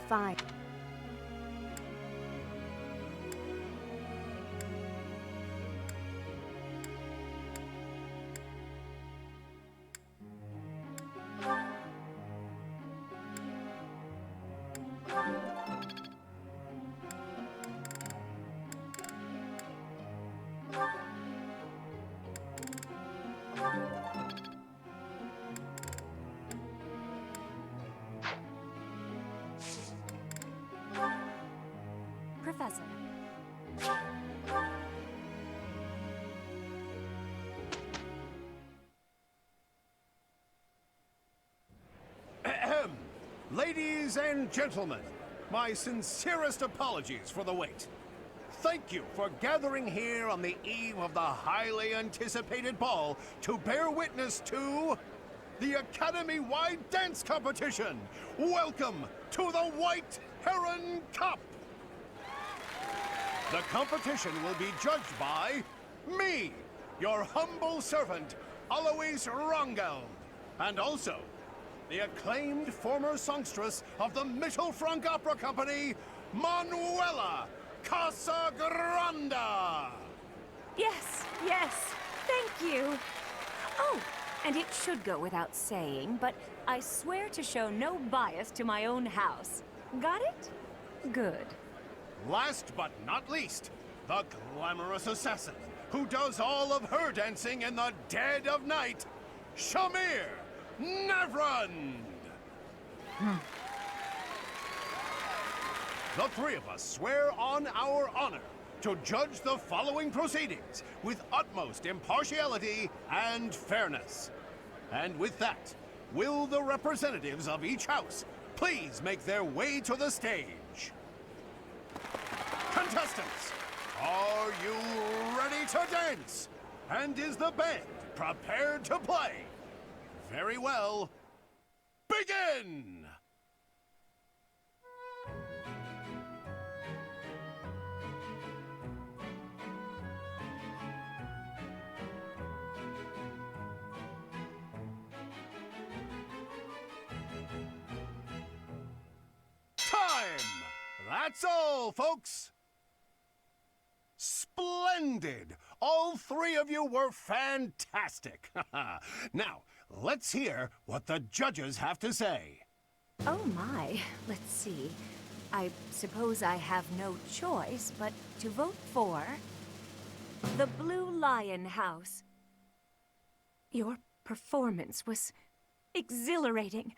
fine. Professor. Ahem. Ladies and gentlemen, my sincerest apologies for the wait. Thank you for gathering here on the eve of the highly anticipated ball to bear witness to the Academy-wide dance competition. Welcome to the White Heron Cup. The competition will be judged by me, your humble servant, Alois Rangel, and also the acclaimed former songstress of the Mittelfranc Opera Company, Manuela Casagranda. Yes, yes, thank you. Oh, and it should go without saying, but I swear to show no bias to my own house. Got it? Good. Last but not least, the glamorous assassin who does all of her dancing in the dead of night, Shamir Navrand. The three of us swear on our honor to judge the following proceedings with utmost impartiality and fairness. And with that, will the representatives of each house please make their way to the stage? Contestants, are you ready to dance? And is the band prepared to play? Very well. Begin! Time! That's all, folks! Splendid! All three of you were fantastic! Now, let's hear what the judges have to say. Oh my, let's see. I suppose I have no choice but to vote for the Blue Lion House. Your performance was exhilarating.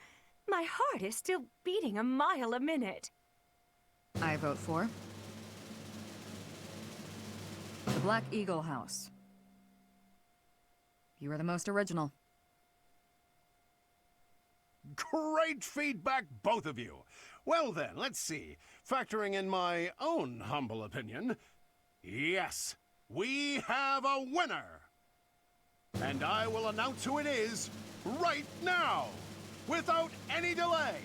My heart is still beating a mile a minute. I vote for the Black Eagle House. You are the most original. Great feedback, both of you. Well then, let's see. Factoring in my own humble opinion, yes, we have a winner. And I will announce who it is right now, without any delay.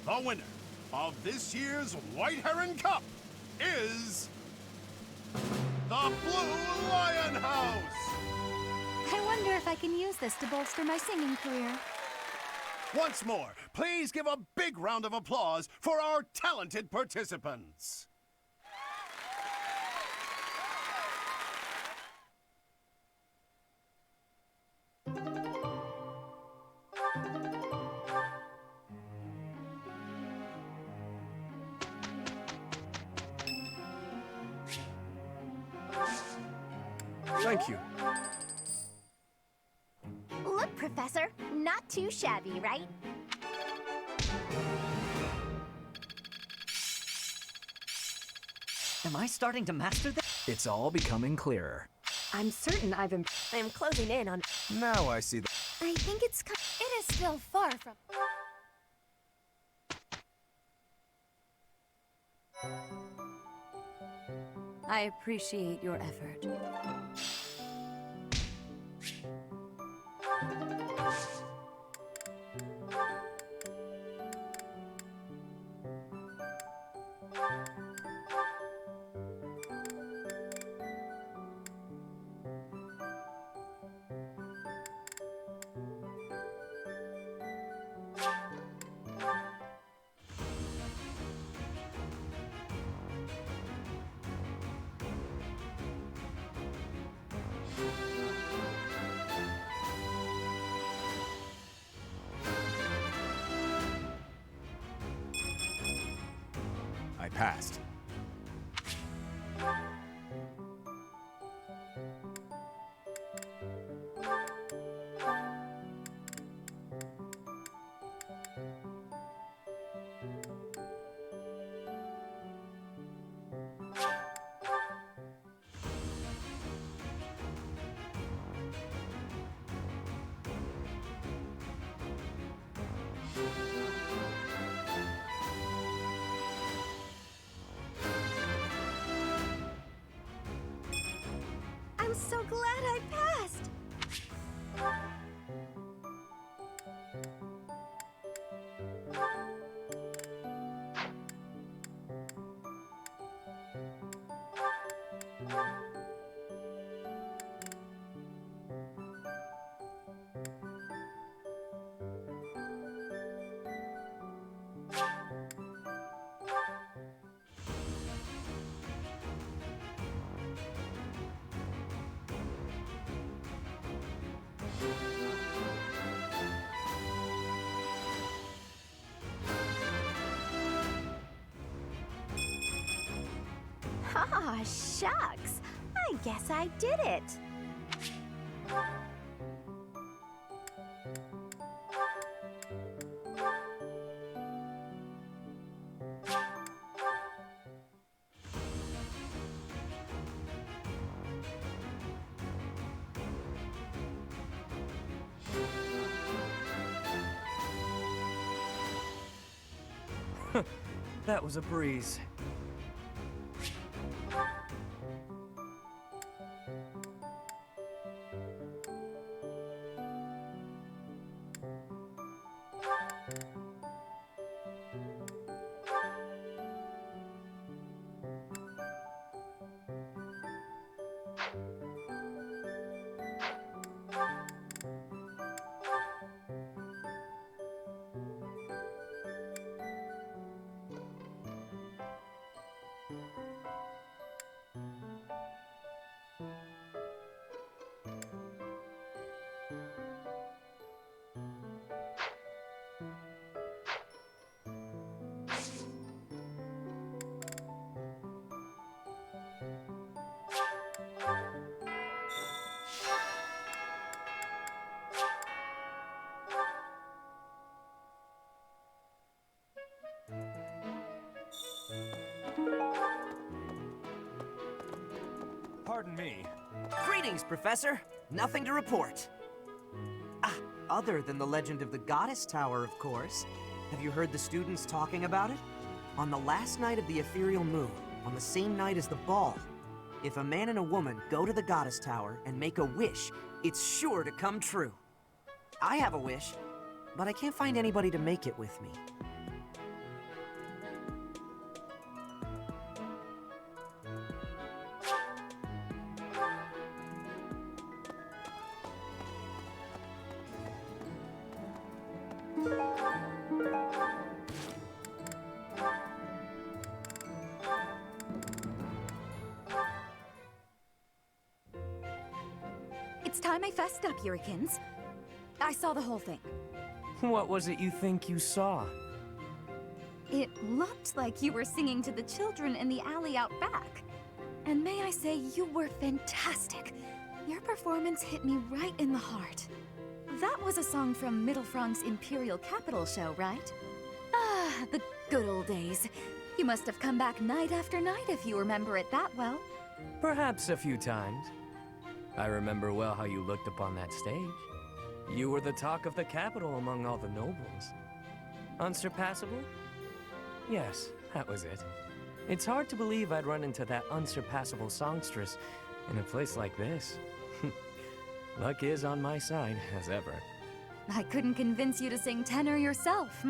The winner of this year's White Heron Cup is the Blue Lion House. I wonder if I can use this to bolster my singing career. Once more, please give a big round of applause for our talented participants. Thank you. Look, Professor, not too shabby, right? Am I starting to master this? It's all becoming clearer. I'm certain I am closing in on... Now I see the... I think it is still far from... I appreciate your effort. passed. I'm so glad I passed! Aw, shucks. I guess I did it. That was a breeze. Pardon me. Greetings, Professor. Nothing to report. Other than the legend of the Goddess Tower, of course. Have you heard the students talking about it? On the last night of the ethereal moon, on the same night as the ball, if a man and a woman go to the Goddess Tower and make a wish, it's sure to come true. I have a wish, but I can't find anybody to make it with me. It's time I fessed up, Yurikins. I saw the whole thing. What was it you think you saw? It looked like you were singing to the children in the alley out back. And may I say, you were fantastic. Your performance hit me right in the heart. That was a song from Mittelfrank's Imperial Capital show, right? Ah, the good old days. You must have come back night after night if you remember it that well. Perhaps a few times. I remember well how you looked upon that stage. You were the talk of the capital among all the nobles. Unsurpassable? Yes, that was it. It's hard to believe I'd run into that unsurpassable songstress in a place like this. Luck is on my side, as ever. I couldn't convince you to sing tenor yourself,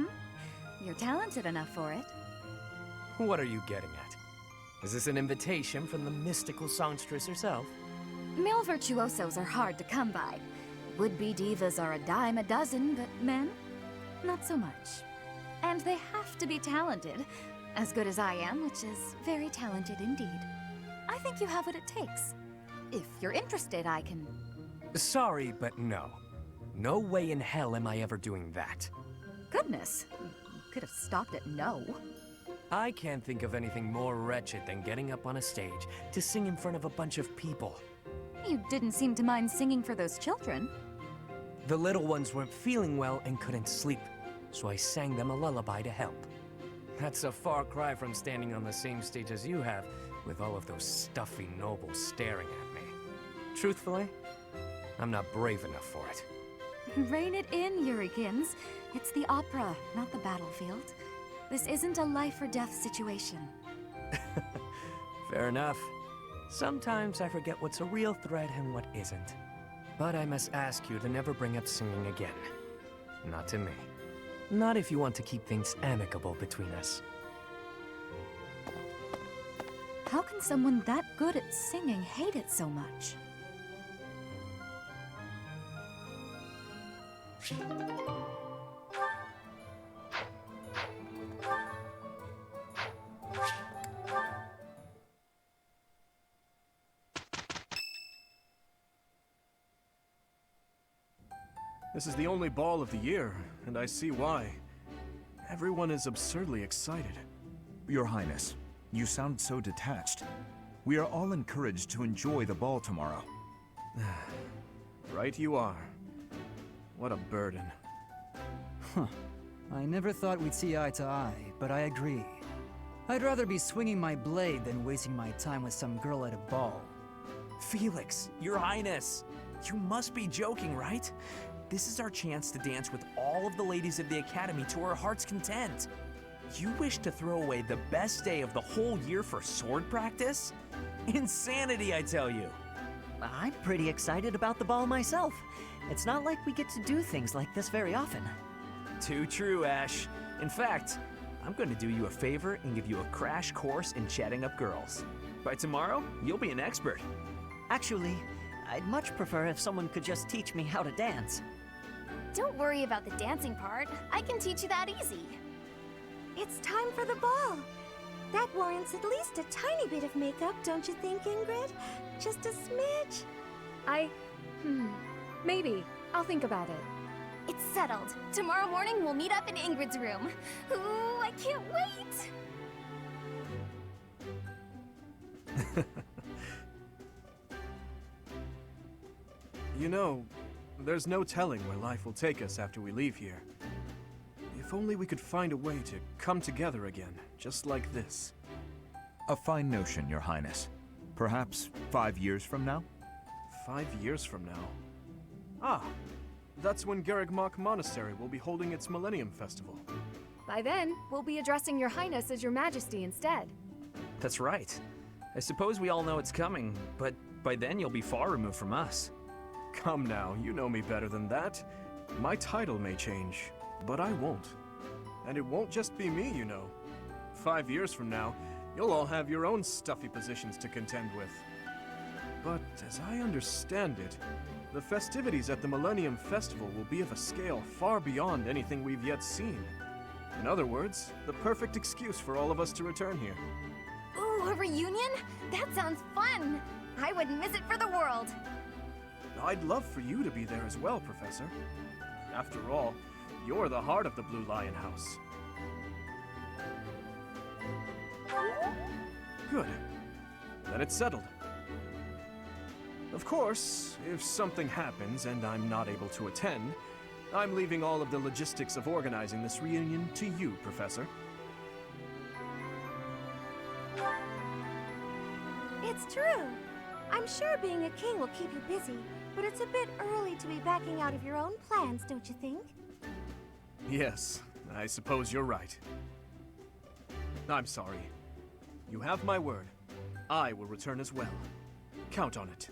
You're talented enough for it. What are you getting at? Is this an invitation from the mystical songstress herself? Male virtuosos are hard to come by. Would-be divas are a dime a dozen, but men? Not so much. And they have to be talented. As good as I am, which is very talented indeed. I think you have what it takes. If you're interested, I can... Sorry, but no. No way in hell am I ever doing that. Goodness, you could have stopped at no. I can't think of anything more wretched than getting up on a stage to sing in front of a bunch of people. You didn't seem to mind singing for those children. The little ones weren't feeling well and couldn't sleep, so I sang them a lullaby to help. That's a far cry from standing on the same stage as you have, with all of those stuffy nobles staring at me. Truthfully, I'm not brave enough for it. Rein it in, Yurikins. It's the opera, not the battlefield. This isn't a life-or-death situation. Fair enough. Sometimes I forget what's a real threat and what isn't. But I must ask you to never bring up singing again. Not to me. Not if you want to keep things amicable between us. How can someone that good at singing hate it so much? This is the only ball of the year, and I see why. Everyone is absurdly excited. Your Highness, you sound so detached. We are all encouraged to enjoy the ball tomorrow. Right you are. What a burden. I never thought we'd see eye to eye, but I agree. I'd rather be swinging my blade than wasting my time with some girl at a ball. Felix, Your Highness! You must be joking, right? This is our chance to dance with all of the ladies of the Academy to our heart's content. You wish to throw away the best day of the whole year for sword practice? Insanity, I tell you! I'm pretty excited about the ball myself. It's not like we get to do things like this very often. Too true, Ash. In fact, I'm going to do you a favor and give you a crash course in chatting up girls. By tomorrow, you'll be an expert. Actually, I'd much prefer if someone could just teach me how to dance. Don't worry about the dancing part. I can teach you that easy. It's time for the ball. That warrants at least a tiny bit of makeup, don't you think, Ingrid? Just a smidge. Maybe. I'll think about it. It's settled. Tomorrow morning we'll meet up in Ingrid's room. Ooh, I can't wait! You know, there's no telling where life will take us after we leave here. If only we could find a way to come together again, just like this. A fine notion, Your Highness. Perhaps 5 years from now? 5 years from now? Ah, that's when Garrigmach Monastery will be holding its Millennium Festival. By then, we'll be addressing your highness as your majesty instead. That's right. I suppose we all know it's coming, but by then you'll be far removed from us. Come now, you know me better than that. My title may change, but I won't. And it won't just be me, you know. 5 years from now, you'll all have your own stuffy positions to contend with. But as I understand it, the festivities at the Millennium Festival will be of a scale far beyond anything we've yet seen. In other words, the perfect excuse for all of us to return here. Ooh, a reunion? That sounds fun! I wouldn't miss it for the world! I'd love for you to be there as well, Professor. After all, you're the heart of the Blue Lion House. Good. Then it's settled. Of course, if something happens and I'm not able to attend, I'm leaving all of the logistics of organizing this reunion to you, Professor. It's true. I'm sure being a king will keep you busy, but it's a bit early to be backing out of your own plans, don't you think? Yes, I suppose you're right. I'm sorry. You have my word. I will return as well. Count on it.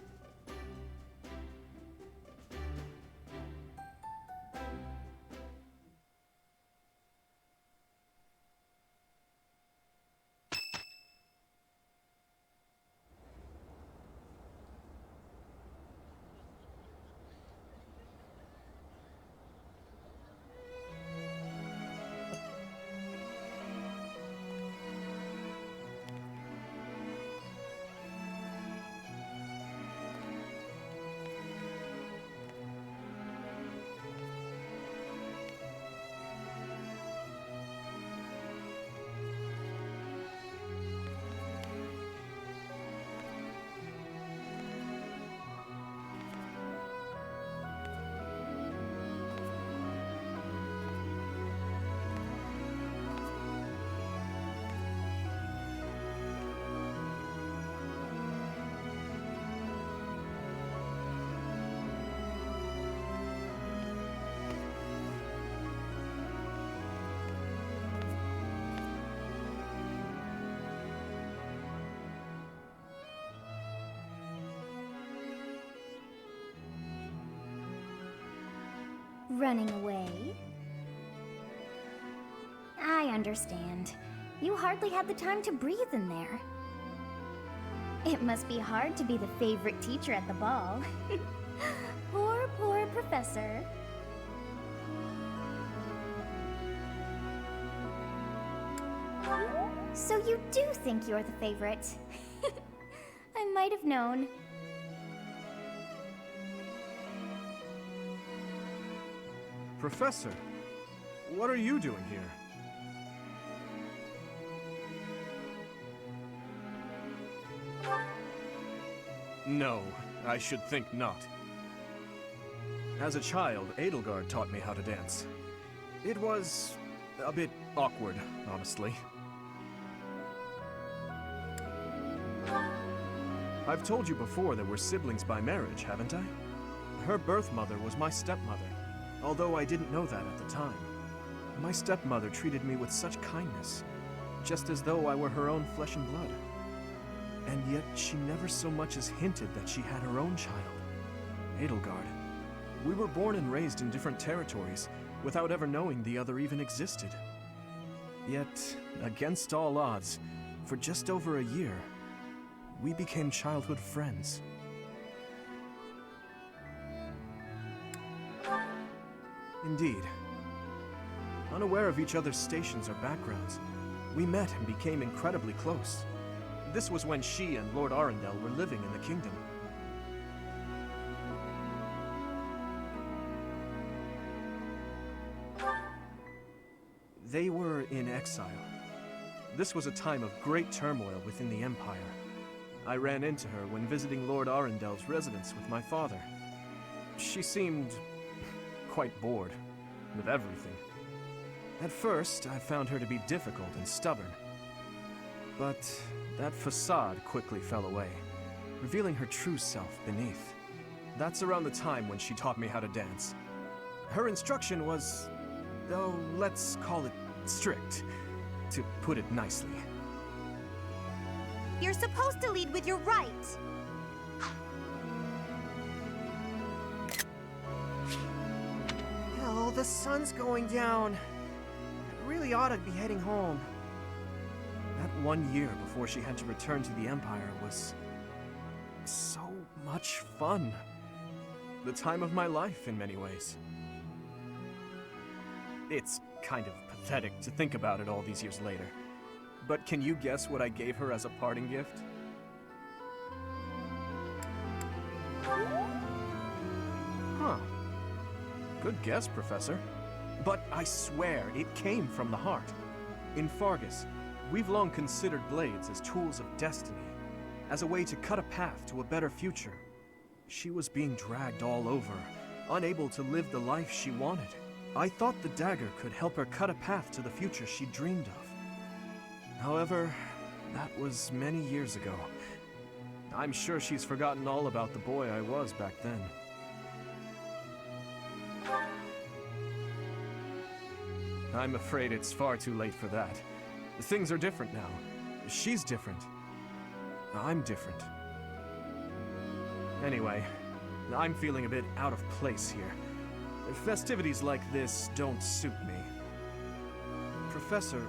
Running away? I understand. You hardly had the time to breathe in there. It must be hard to be the favorite teacher at the ball. Poor professor. So you do think you're the favorite? I might have known. Professor, what are you doing here? No, I should think not. As a child, Edelgard taught me how to dance. It was a bit awkward, honestly. I've told you before that we're siblings by marriage, haven't I? Her birth mother was my stepmother, although I didn't know that at the time. My stepmother treated me with such kindness, just as though I were her own flesh and blood. And yet she never so much as hinted that she had her own child, Edelgard. We were born and raised in different territories, without ever knowing the other even existed. Yet, against all odds, for just over a year, we became childhood friends. Indeed. Unaware of each other's stations or backgrounds, we met and became incredibly close. This was when she and Lord Arundel were living in the kingdom. They were in exile. This was a time of great turmoil within the Empire. I ran into her when visiting Lord Arundel's residence with my father. She seemed quite bored with everything. At first, I found her to be difficult and stubborn. But that facade quickly fell away, revealing her true self beneath. That's around the time when she taught me how to dance. Her instruction was, though, let's call it strict, to put it nicely. You're supposed to lead with your right. Oh, the sun's going down. I really ought to be heading home. That 1 year before she had to return to the Empire was so much fun. The time of my life in many ways. It's kind of pathetic to think about it all these years later. But can you guess what I gave her as a parting gift? Huh. Good guess, Professor. But I swear it came from the heart. In Fargus, we've long considered blades as tools of destiny, as a way to cut a path to a better future. She was being dragged all over, unable to live the life she wanted. I thought the dagger could help her cut a path to the future she dreamed of. However, that was many years ago. I'm sure she's forgotten all about the boy I was back then. I'm afraid it's far too late for that. Things are different now. She's different. I'm different. Anyway, I'm feeling a bit out of place here. Festivities like this don't suit me. Professor,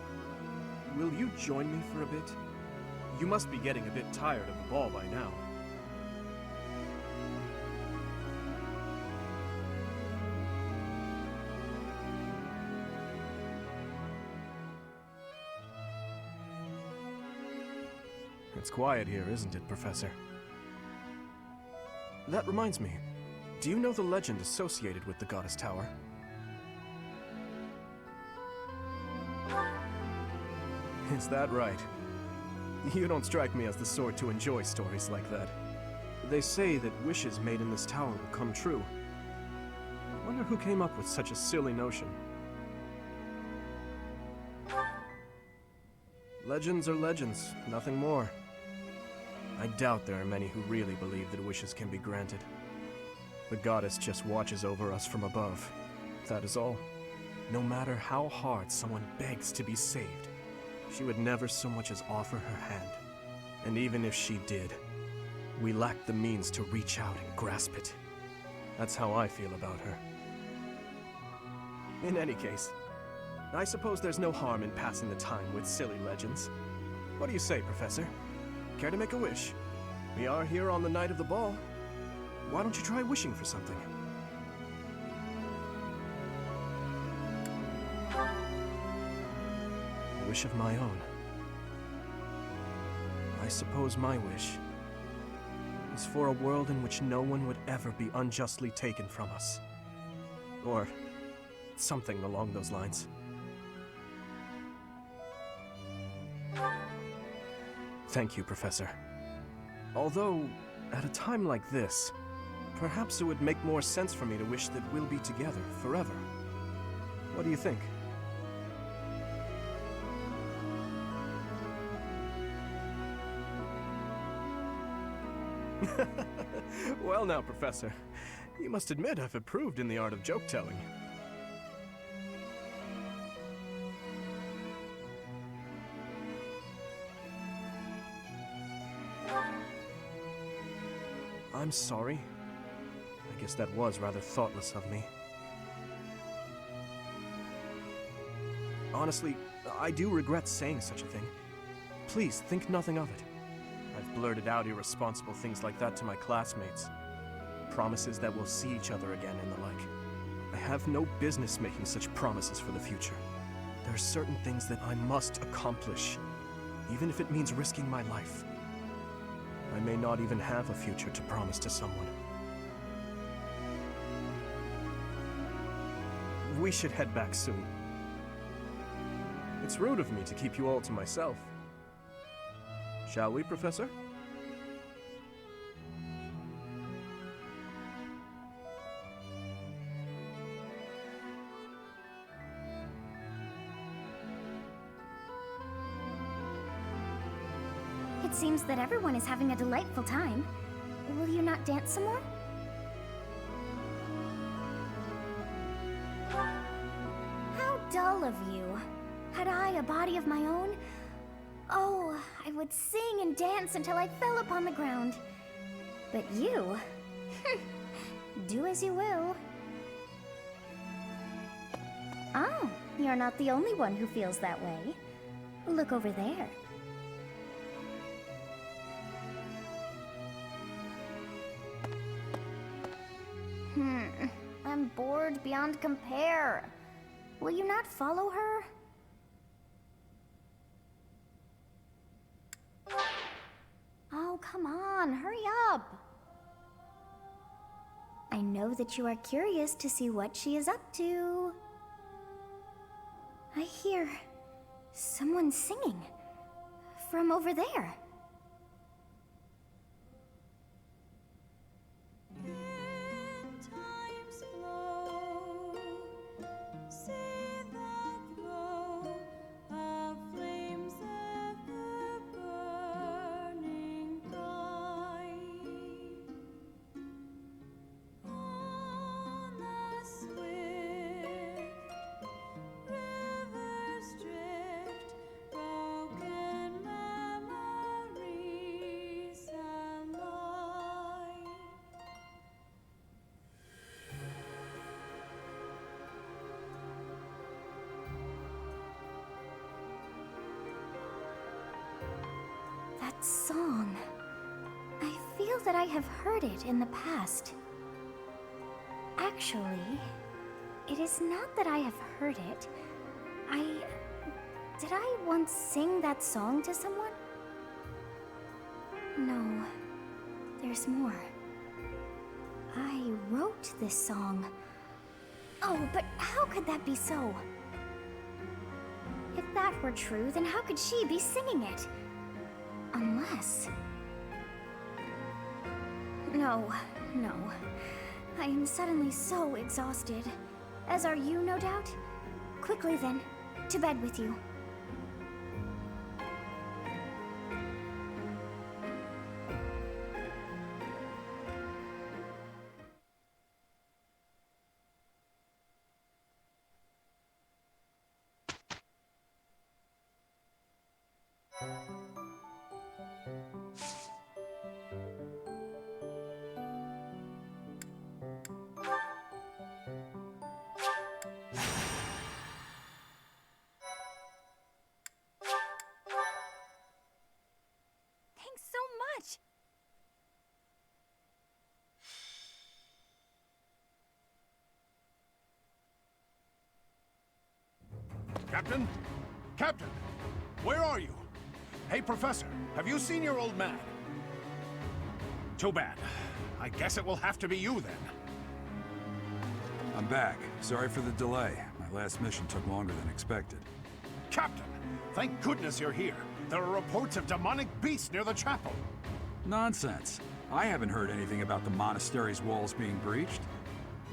will you join me for a bit? You must be getting a bit tired of the ball by now. It's quiet here, isn't it, Professor? That reminds me. Do you know the legend associated with the Goddess Tower? Is that right? You don't strike me as the sort to enjoy stories like that. They say that wishes made in this tower will come true. I wonder who came up with such a silly notion. Legends are legends, nothing more. I doubt there are many who really believe that wishes can be granted. The goddess just watches over us from above. That is all. No matter how hard someone begs to be saved, she would never so much as offer her hand. And even if she did, we lack the means to reach out and grasp it. That's how I feel about her. In any case, I suppose there's no harm in passing the time with silly legends. What do you say, Professor? Care to make a wish? We are here on the night of the ball. Why don't you try wishing for something? A wish of my own. I suppose my wish is for a world in which no one would ever be unjustly taken from us. Or something along those lines. Thank you, Professor. Although, at a time like this, perhaps it would make more sense for me to wish that we'll be together forever. What do you think? Well now, Professor, you must admit I've improved in the art of joke-telling. I'm sorry. I guess that was rather thoughtless of me. Honestly, I do regret saying such a thing. Please, think nothing of it. I've blurted out irresponsible things like that to my classmates. Promises that we'll see each other again and the like. I have no business making such promises for the future. There are certain things that I must accomplish, even if it means risking my life. I may not even have a future to promise to someone. We should head back soon. It's rude of me to keep you all to myself. Shall we, Professor? It seems that everyone is having a delightful time. Will you not dance some more? How dull of you. Had I a body of my own? Oh, I would sing and dance until I fell upon the ground. But you... do as you will. Oh, you're not the only one who feels that way. Look over there. I'm bored beyond compare. Will you not follow her? Oh, come on, hurry up. I know that you are curious to see what she is up to. I hear someone singing from over there. That song. I feel that I have heard it in the past. Actually, it is not that I have heard it. Did I once sing that song to someone? No, there's more. I wrote this song. Oh, but how could that be so? If that were true, then how could she be singing it? Unless... No. I am suddenly so exhausted. As are you, no doubt? Quickly then, to bed with you. Captain? Captain! Where are you? Hey, Professor, have you seen your old man? Too bad. I guess it will have to be you then. I'm back. Sorry for the delay. My last mission took longer than expected. Captain! Thank goodness you're here. There are reports of demonic beasts near the chapel. Nonsense. I haven't heard anything about the monastery's walls being breached.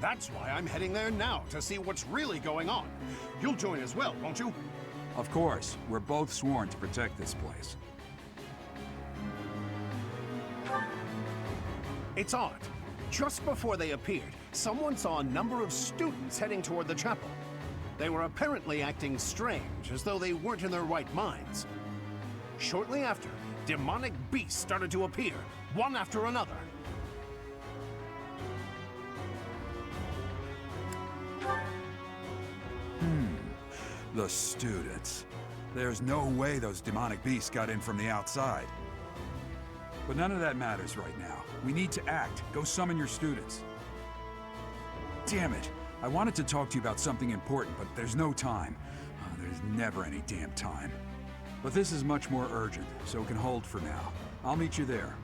That's why I'm heading there now, to see what's really going on. You'll join as well, won't you? Of course. We're both sworn to protect this place. It's odd. Just before they appeared, someone saw a number of students heading toward the chapel. They were apparently acting strange, as though they weren't in their right minds. Shortly after, demonic beasts started to appear, one after another. The students. There's no way those demonic beasts got in from the outside. But none of that matters right now. We need to act. Go summon your students. Damn it. I wanted to talk to you about something important, but there's no time. There's never any damn time. But this is much more urgent, so it can hold for now. I'll meet you there.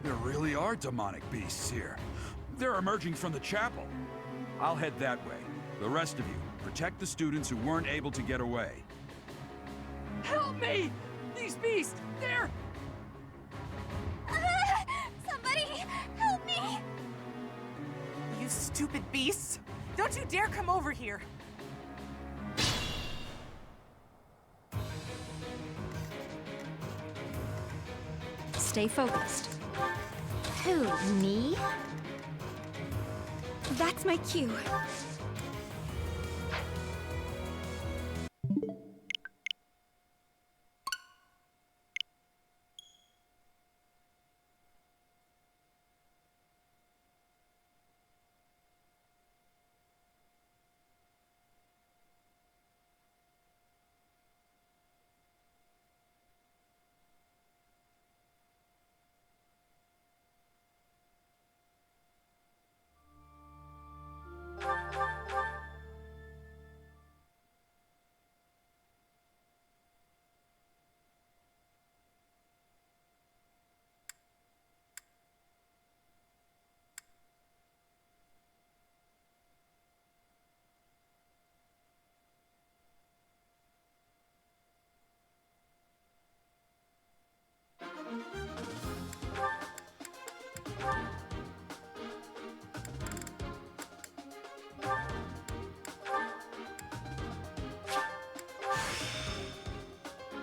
There really are demonic beasts here. They're emerging from the chapel. I'll head that way. The rest of you, protect the students who weren't able to get away. Help me! These beasts, they're... Somebody, help me! You stupid beasts! Don't you dare come over here! Stay focused. Who, me? That's my cue.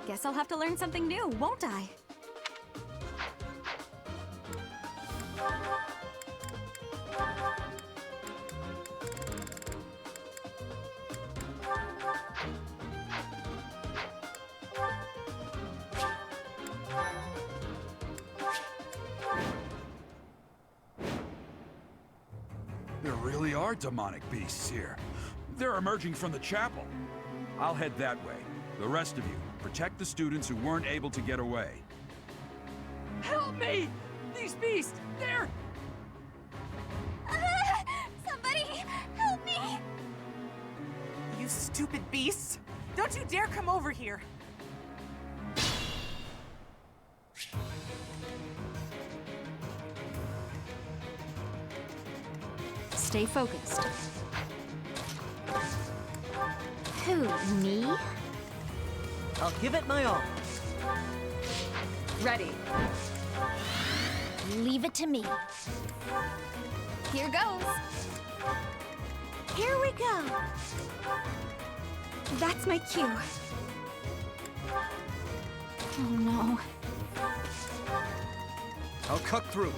Guess I'll have to learn something new, won't I? really are demonic beasts here. They're emerging from the chapel. I'll head that way. The rest of you, protect the students who weren't able to get away. Help me! These beasts, they're... Somebody, help me! You stupid beasts! Don't you dare come over here! Stay focused. Who, me? I'll give it my all. Ready. Leave it to me. Here goes. Here we go. That's my cue. Oh no. I'll cut through.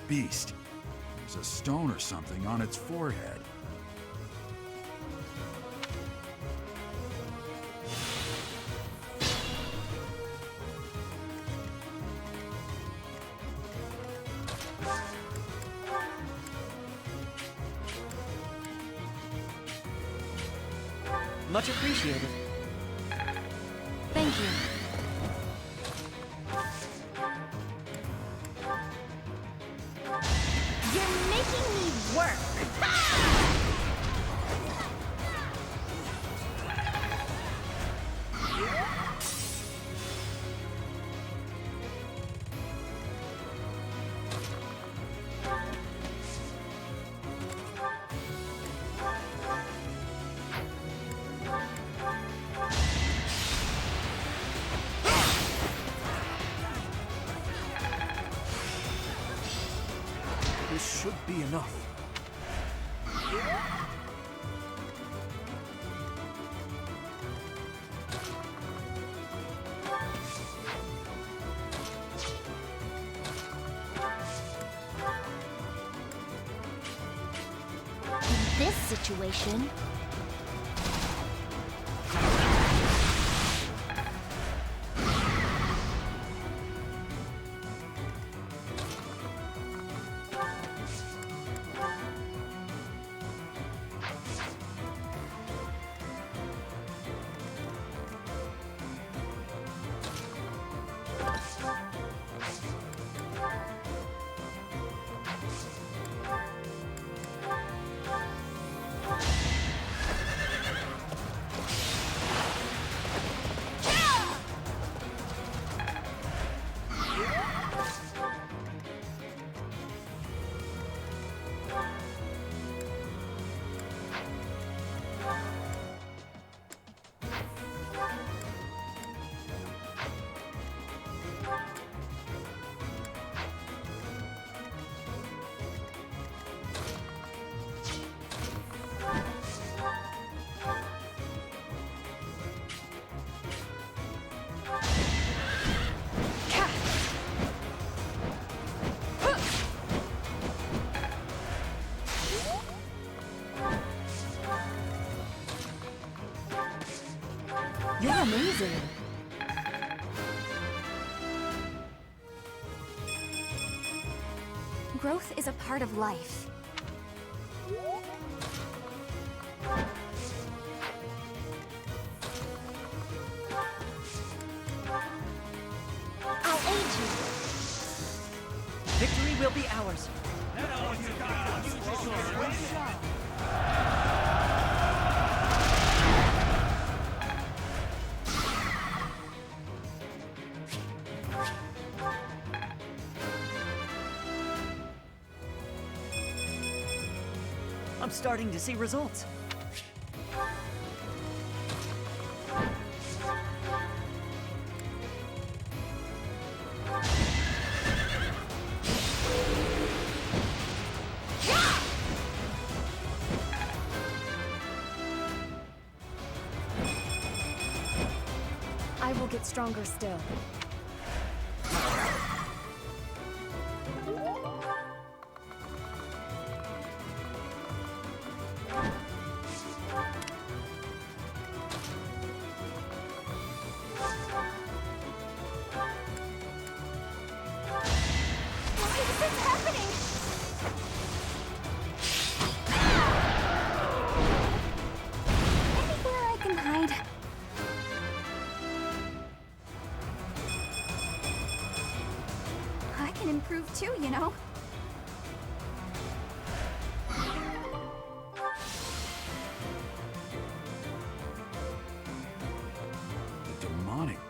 Beast. There's a stone or something on its forehead. Much appreciated. Thank you. You're making me work. This should be enough. In this situation, You're amazing. Growth is a part of life. I'll aid you. Victory will be ours. I'm starting to see results. I will get stronger still.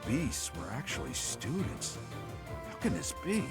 beasts were actually students. How can this be?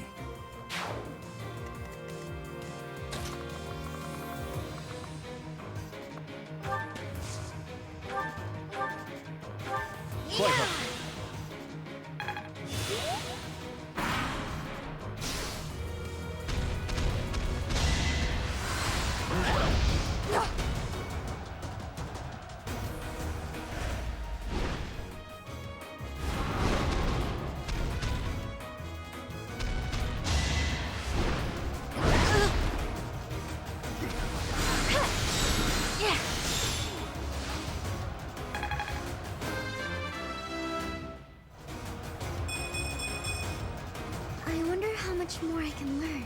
I wonder how much more I can learn.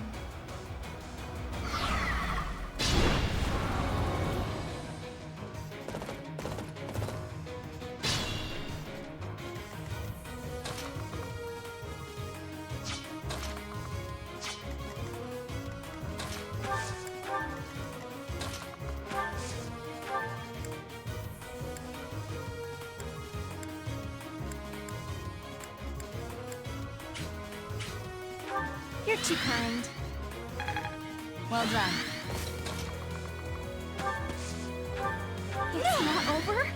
You're too kind. Well done. It's not over?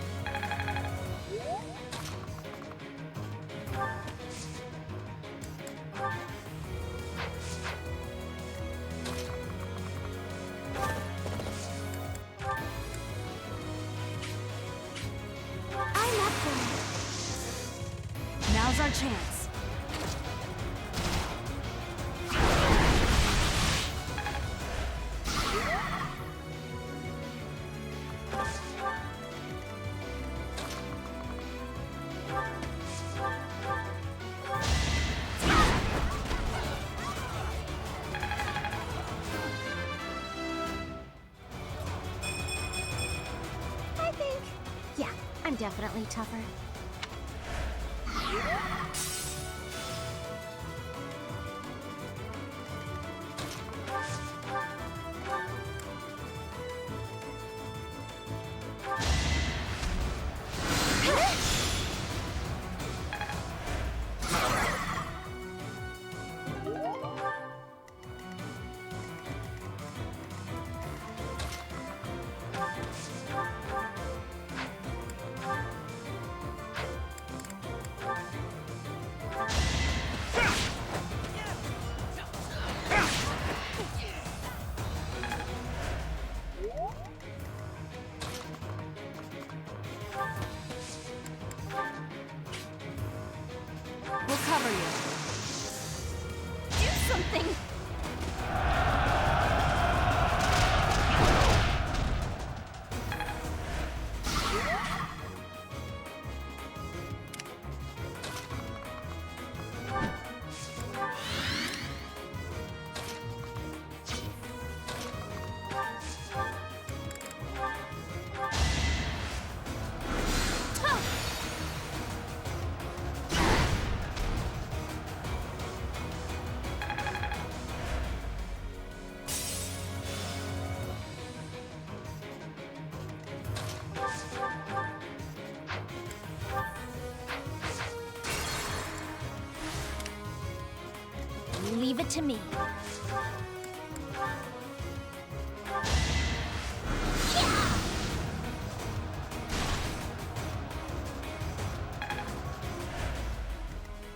I'm up for Now's our chance. I think. Yeah, I'm definitely tougher. We'll cover you. Do something! Leave it to me.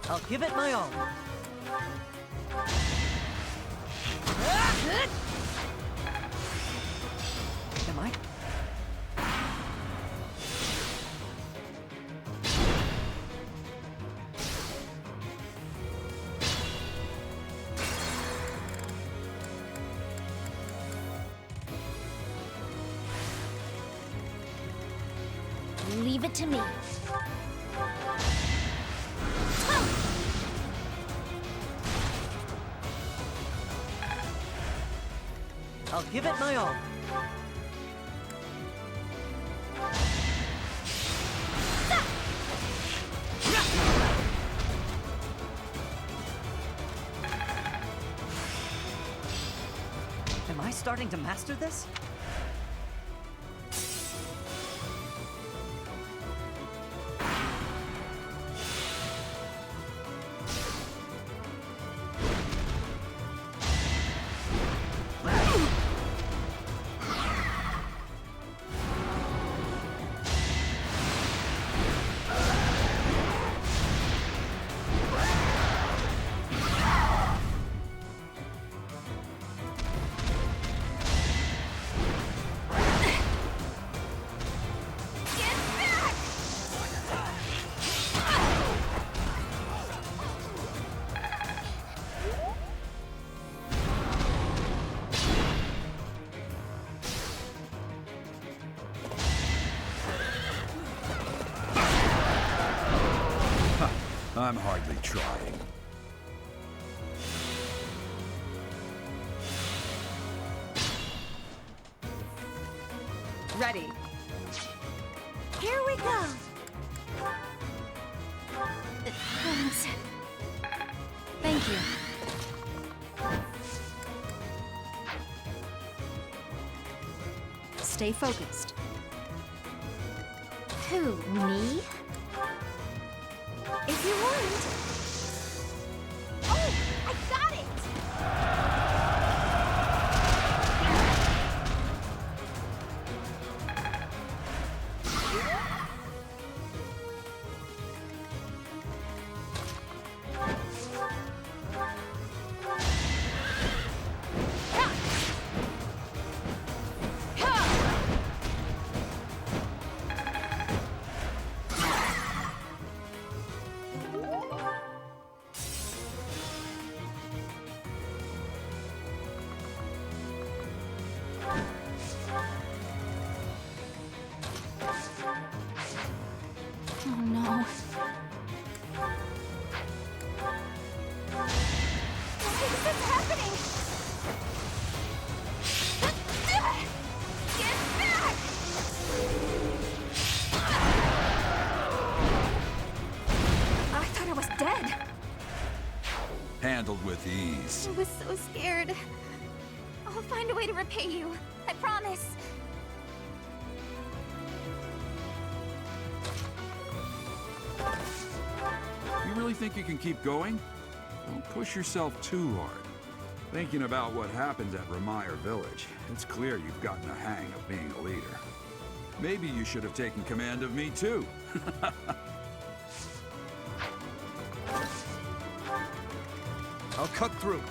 I'll give it my all. Am I? Leave it to me. I'll give it my all. Am I starting to master this? I'm hardly trying. Ready. Here we go. Thanks. Thank you. Stay focused. Who, me? If you want. Oh, I got it! Oh no. Why is this happening? Get back! I thought I was dead. Handled with ease. I was so scared. I'll find a way to repay you. I promise. You really think you can keep going? Don't push yourself too hard. Thinking about what happened at Ramire Village, it's clear you've gotten a hang of being a leader. Maybe you should have taken command of me too. I'll cut through.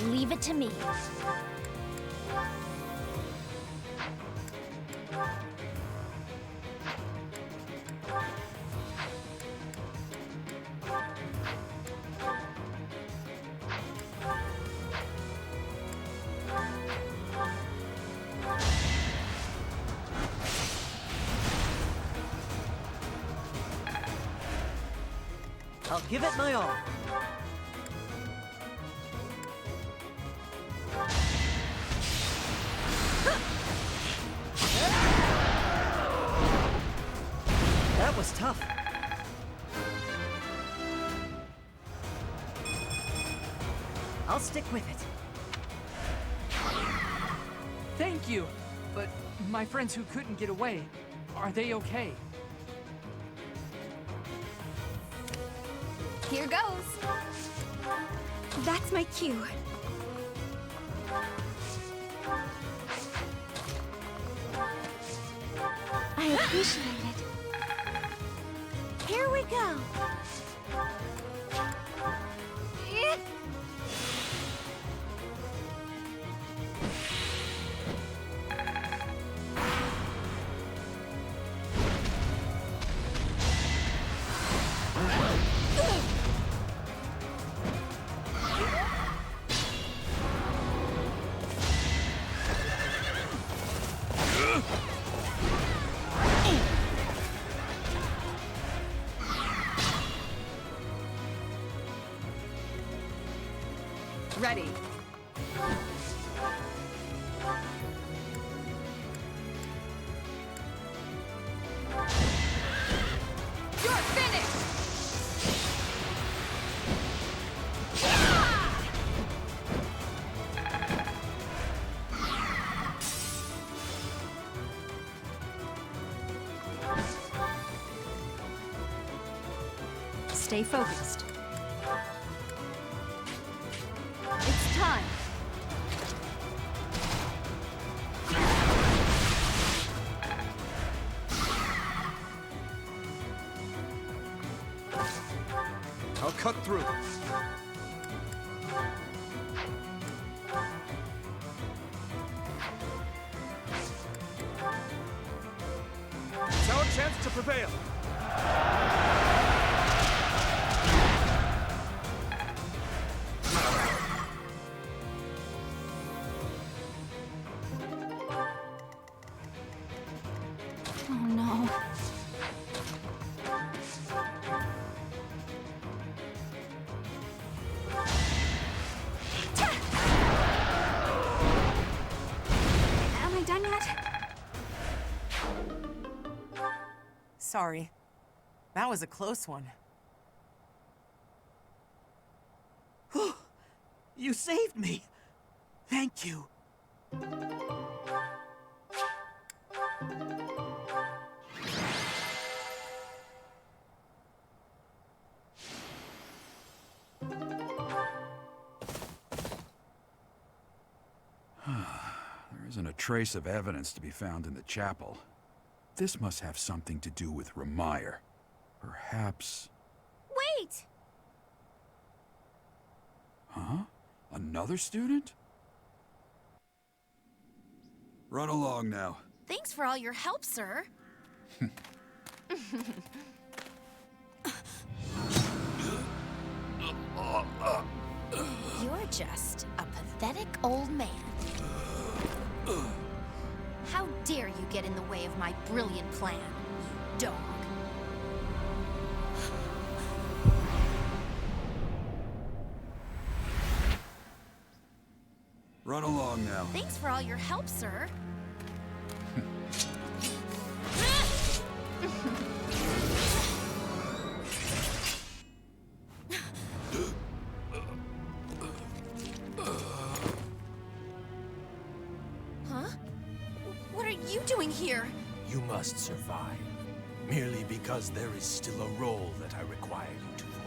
Leave it to me. I'll give it my all. That was tough. I'll stick with it. Thank you. But my friends who couldn't get away, are they okay? Here goes. That's my cue. I appreciate it. Here we go. Ready. You're finished! Stay focused. It's time. I'll cut through. to prevail. Oh no. Am I done yet? Sorry. That was a close one. You saved me! Thank you. There isn't a trace of evidence to be found in the chapel. This must have something to do with Ramire. Perhaps... Wait! Huh? Another student? Run along now. Thanks for all your help, sir. You're just a pathetic old man. How dare you get in the way of my brilliant plan, you dog. Run along now. Thanks for all your help, sir. Huh? What are you doing here? You must survive, merely because there is still a role that I require you to fulfill.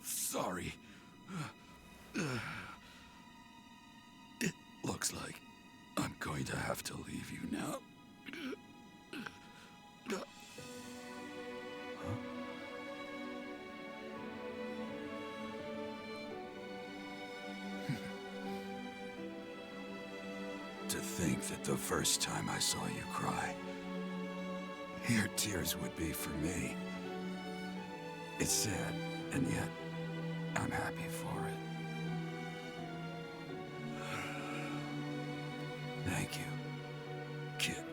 Sorry. It looks like I'm going to have to leave you now. To think that the first time I saw you cry, your tears would be for me. It's sad, and yet I'm happy for it. Thank you, kid.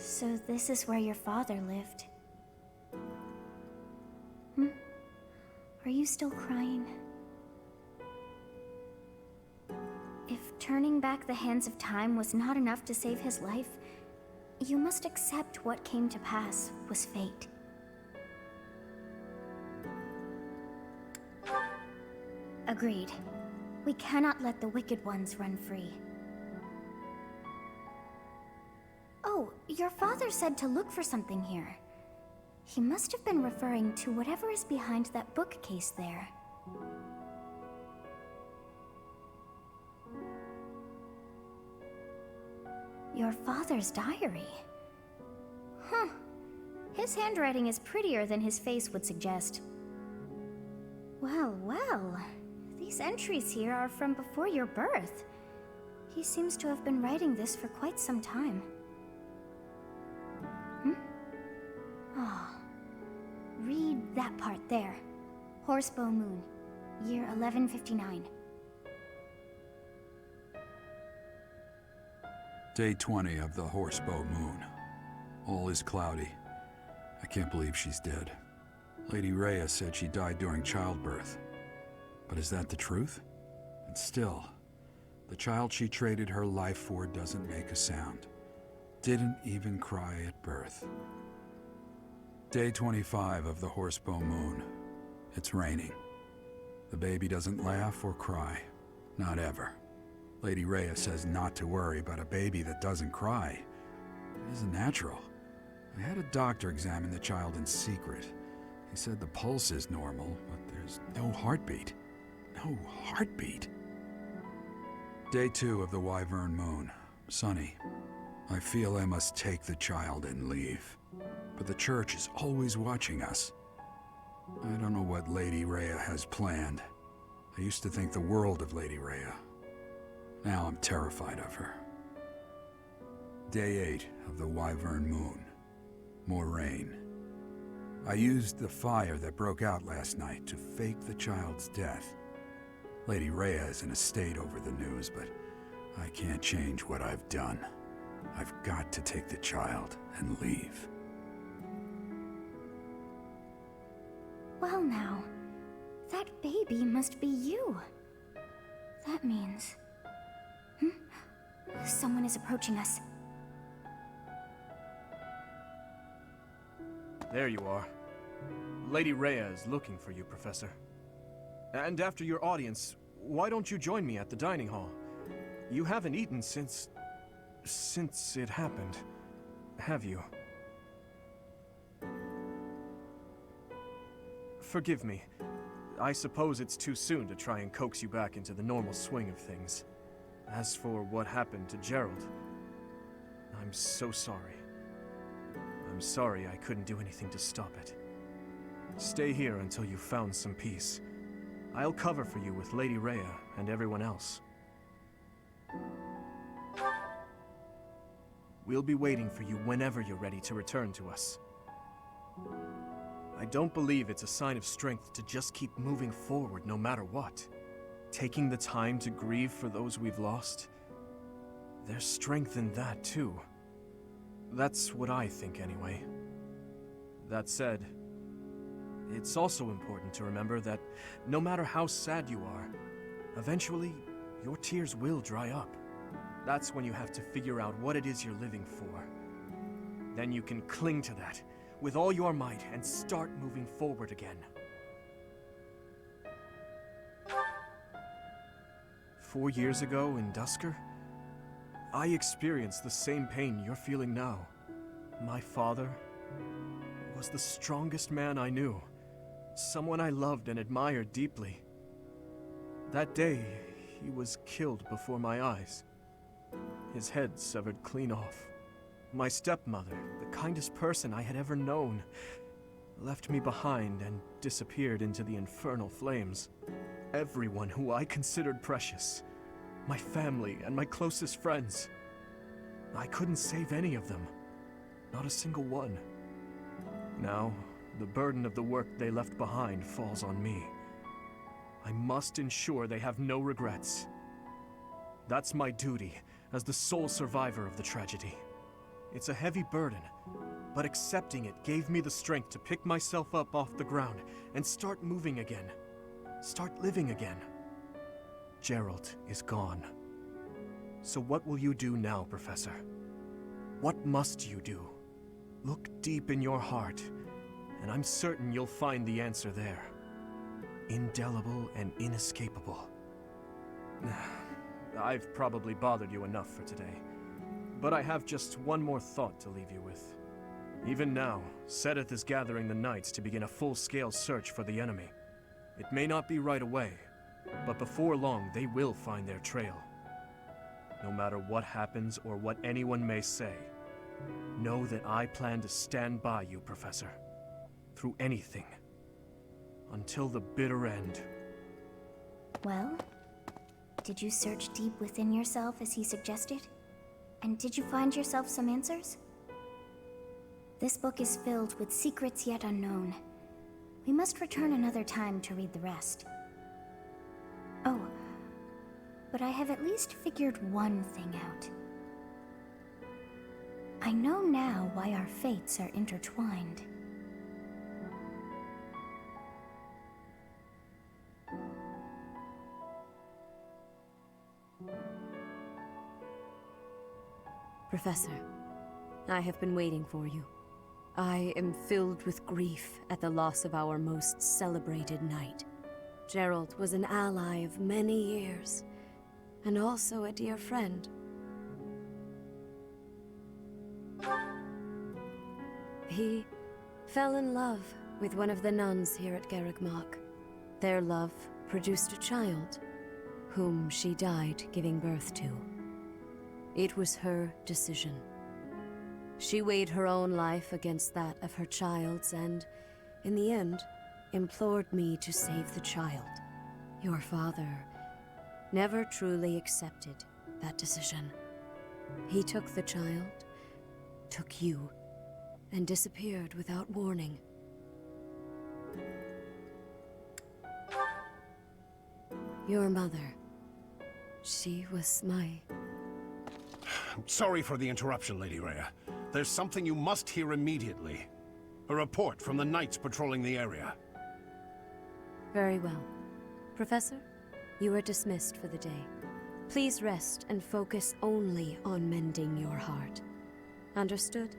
So this is where your father lived. Are you still crying? If turning back the hands of time was not enough to save his life, you must accept what came to pass was fate. Agreed. We cannot let the wicked ones run free. Oh, your father said to look for something here. He must have been referring to whatever is behind that bookcase there. Your father's diary. Huh. His handwriting is prettier than his face would suggest. Well, well. These entries here are from before your birth. He seems to have been writing this for quite some time. Read that part there. Horsebow Moon, year 1159. Day 20 of the Horsebow Moon. All is cloudy. I can't believe she's dead. Lady Rhea said she died during childbirth. But is that the truth? And still, the child she traded her life for doesn't make a sound. Didn't even cry at birth. Day 25 of the Horsebow Moon. It's raining. The baby doesn't laugh or cry. Not ever. Lady Rhea says not to worry about a baby that doesn't cry. It isn't natural. I had a doctor examine the child in secret. He said the pulse is normal, but there's no heartbeat. No heartbeat. Day 2 of the Wyvern Moon. Sunny. I feel I must take the child and leave. But the church is always watching us. I don't know what Lady Rhea has planned. I used to think the world of Lady Rhea. Now I'm terrified of her. Day 8 of the Wyvern Moon. More rain. I used the fire that broke out last night to fake the child's death. Lady Rhea is in a state over the news, but I can't change what I've done. I've got to take the child and leave. Well now, that baby must be you. That means... Someone is approaching us. There you are. Lady Rhea is looking for you, Professor. And after your audience, why don't you join me at the dining hall? You haven't eaten since it happened, have you? Forgive me. I suppose it's too soon to try and coax you back into the normal swing of things. As for what happened to Gerald, I'm so sorry. I'm sorry I couldn't do anything to stop it. Stay here until you've found some peace. I'll cover for you with Lady Rhea and everyone else. We'll be waiting for you whenever you're ready to return to us. I don't believe it's a sign of strength to just keep moving forward no matter what. Taking the time to grieve for those we've lost. There's strength in that too. That's what I think anyway. That said, it's also important to remember that no matter how sad you are, eventually your tears will dry up. That's when you have to figure out what it is you're living for. Then you can cling to that with all your might and start moving forward again. 4 years ago in Dusker, I experienced the same pain you're feeling now. My father was the strongest man I knew, someone I loved and admired deeply. That day, he was killed before my eyes, his head severed clean off. My stepmother, the kindest person I had ever known, left me behind and disappeared into the infernal flames. Everyone who I considered precious, my family and my closest friends. I couldn't save any of them, not a single one. Now, the burden of the work they left behind falls on me. I must ensure they have no regrets. That's my duty as the sole survivor of the tragedy. It's a heavy burden, but accepting it gave me the strength to pick myself up off the ground and start moving again. Start living again. Gerald is gone. So what will you do now, Professor? What must you do? Look deep in your heart, and I'm certain you'll find the answer there. Indelible and inescapable. I've probably bothered you enough for today, but I have just one more thought to leave you with. Even now, Seth is gathering the knights to begin a full-scale search for the enemy. It may not be right away, but before long they will find their trail. No matter what happens or what anyone may say, know that I plan to stand by you, Professor. Through anything. Until the bitter end. Well, did you search deep within yourself as he suggested? And did you find yourself some answers? This book is filled with secrets yet unknown. We must return another time to read the rest. Oh, but I have at least figured one thing out. I know now why our fates are intertwined. Professor, I have been waiting for you. I am filled with grief at the loss of our most celebrated knight. Gerald was an ally of many years, and also a dear friend. He fell in love with one of the nuns here at Garrigmach. Their love produced a child, whom she died giving birth to. It was her decision. She weighed her own life against that of her child's and, in the end, implored me to save the child. Your father never truly accepted that decision. He took the child, took you, and disappeared without warning. Your mother, she was my... Sorry for the interruption, Lady Rhea. There's something you must hear immediately. A report from the knights patrolling the area. Very well. Professor, you are dismissed for the day. Please rest and focus only on mending your heart. Understood?